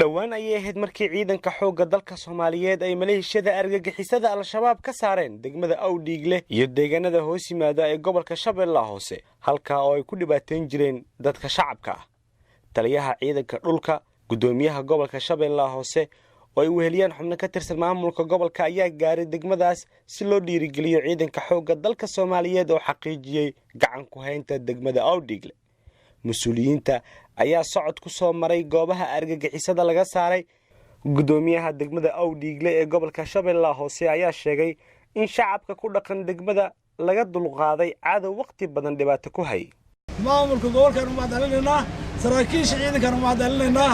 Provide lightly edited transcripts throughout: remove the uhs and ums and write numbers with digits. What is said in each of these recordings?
dhawaan ayay ahayd markii ciidanka xoogga dalka Soomaaliyeed ay maleeshiyada argagixisada al-shabaab ka saareen degmada Awdhiigle iyo deegaanada hoos yimaada ee gobolka Shabeellaha Hoose halka oo ay ku dhibaateen jireen dadka shacabka ah. Taliyaha ciidanka dhulka gudoomiyaha gobolka Shabeellaha Hoose oo ay weheliyaan xubno ka tirsan maamulka gobolka ayaa gaaray degmadaas si loo dhiirigeliyo ciidanka xoogga dalka Soomaaliyeed oo xaqiijiyay gacan ku haynta degmada Awdhiigle. Mas'uuliyiinta ayaa socod ku soo maray goobaha argagixisada laga saaray. Gudoomiyaha degmada Awdhiigle ee gobolka Shabeellaha Hoose ayaa sheegay in shacabka ku dhaqan degmada laga dulqaaday cadow waqti badan dhibaato ku hay. maamulka gobolka u mahadcelinayna saraakiisha ciidanka u mahadcelinayna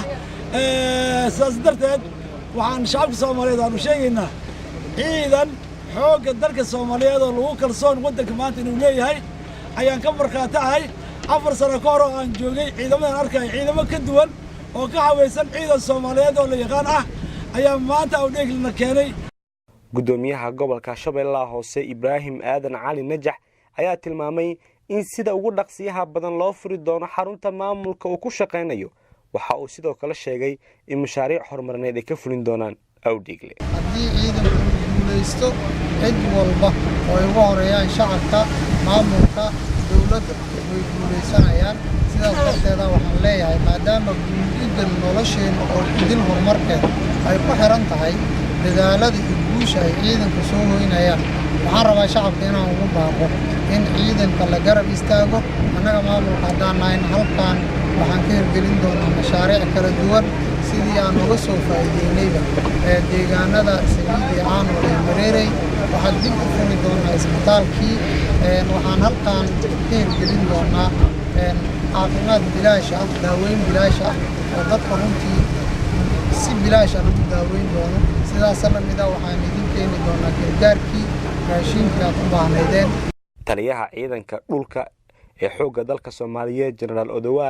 sidaas darteed waxaan shacabka Soomaaliyeed aanu sheegaynaa ciidan xoogga dalka Soomaaliyeed oo lagu kalsoon wadanka maanta inuu leeyahay ayaan ka markaatahay 4 sano ka hor aan joogay ciidamadan arkay ciidamo ka duwan oo ka haweysan ciidan Soomaaliyeed oo la yaqaan ah ayaa maanta Awdhiigle keenay. Gudoomiyaha gobolka Shabeellaha Hoose Ibraahim Aadan Cali Najax ayaa tilmaamay in sida ugu dhaqsiyaha badan loo furi doono xarunta maamulka uu ku shaqeynayo. waxa uu sidoo kale sheegay in mashaariic horumarineed ay ka fulin doonaan Awdhiigle. haddii ciidanku guuleysto cid walba oo ay ugu horeeyaan shacabka maamulka dawladda way guuleysanayaan. sidaas darteed waxaan leeyahay maadaama guulidda nolosheena oo idil horumarkeeda ay ku xiran tahay dadaalada iyo guusha ay ciidanku soo hoynayaan waxaan rabaa shacabka inaan ugu baaqo in ciidanka la garab istaago. annaga maamulka haddaan nahayn halkaan waxaan ka hirgelin doonaa mashaariic kala duwan sidii aan uga soo faa'iideynayba deegaanada Saliidi Caano iyo Mareerey. waxaan dib u furi doonaa isbitaalkii waxaan halkaan ka hirgelin doonaa caafimaad bilaash ah daaweyn bilaash ah oo dadka runtii si bilaash ah lagu daaweyn doono. sidaas la mid ah waxaan idin keeni doonaa gargaarkii raashinkii aad u baahnaydeen. Taliyaha ciidanka dhulka ee xoogga dalka Soomaaliyeed General Odowa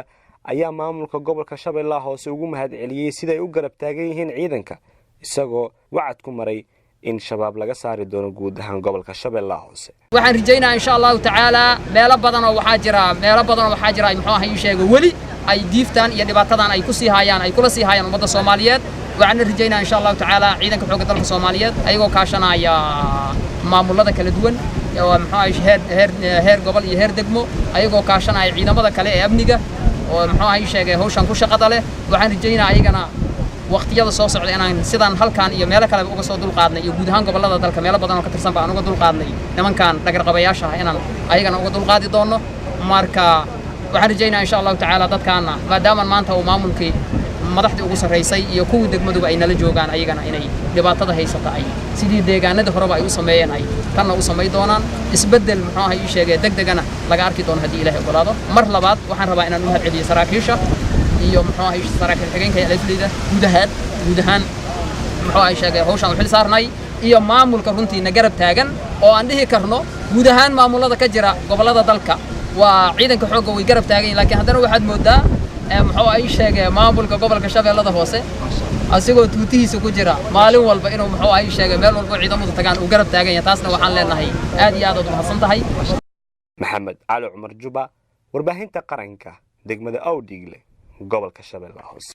ayaa maamulka gobolka Shabeellaha Hoose ugu mahadceliyay sida ay u garab taagan yihiin ciidanka isagoo wacad ku maray in shabaab laga saari doono guud ahaan gobolka Shabeellaha Hoose. waxaan rajaynayaa insha Allah tacaala meelo badan oo waxaa jira muxuu ahayn sheego wali ay diiftaan iyo dhibaatadan ay ku sii hayaan ay kula sii hayaan ummadda Soomaaliyeed. waxaan rajaynayaa insha Allah tacaala ciidanka xoogga dalka Soomaaliyeed ayagoo kaashanaya maamulada kala duwan oo muxuu ahayn heer gobol iyo heer degmo ayagoo kaashanaya ciidamada kale ee amniga oo muxuu ahayn sheegay hawshan ku shaqada leh. waxaan rajaynayaa ayagana waqtiyada soo socda inaan sidaan halkaan iyo meelo kale uga soo dulqaadnay iyo guud ahaan gobolada dalka meelo badan oo ka tirsan baan uga dulqaadnay nimankan dhagar qabayaasha ah inaan ayagana uga dulqaadi doono. marka waxaan rajaynayaa insha Allah tacaala dadkaana maadaama maanta uu maamulkii madaxdii ugu sareysay iyo kuwa degmaduba ay nala joogaan ayagana inay dhibaatada haysata ay sidii deegaanada horeba ay u sameeyeen ay tanna u sameey doonaan isbedel muxuu ahayn sheegay degdegana laga arki doono hadii Ilaahay ogolaado. mar labaad waxaan rabaa inaan u mahadceliyo saraakiisha iyo muxuu ahayn saraakiil xigeenka ee Aliflida guud ahaan muxuu ahayn sheegay hawshan xil saarnay iyo maamulka runtii na garab taagan oo aan dhihi karno guud ahaan maamulada ka jira gobolada dalka waa ciidanka xoogga way garab taagan laakiin haddana waxaad moodaa muxuu ahayn sheegay maamulka gobolka Shabeellaha Hoose asigoo tuutihiisa ku jira maalin walba inuu muxuu ahayn sheegay meel walba ciidamadu tagaan uu garab taagan yahay. taasna waxaan leenahay aad iyo aad u mahadsan tahay. Maxamed Cali Cumar Juba warbaahinta qaranka degmada Awdhiigle gobolka Shabeellaha Hoose.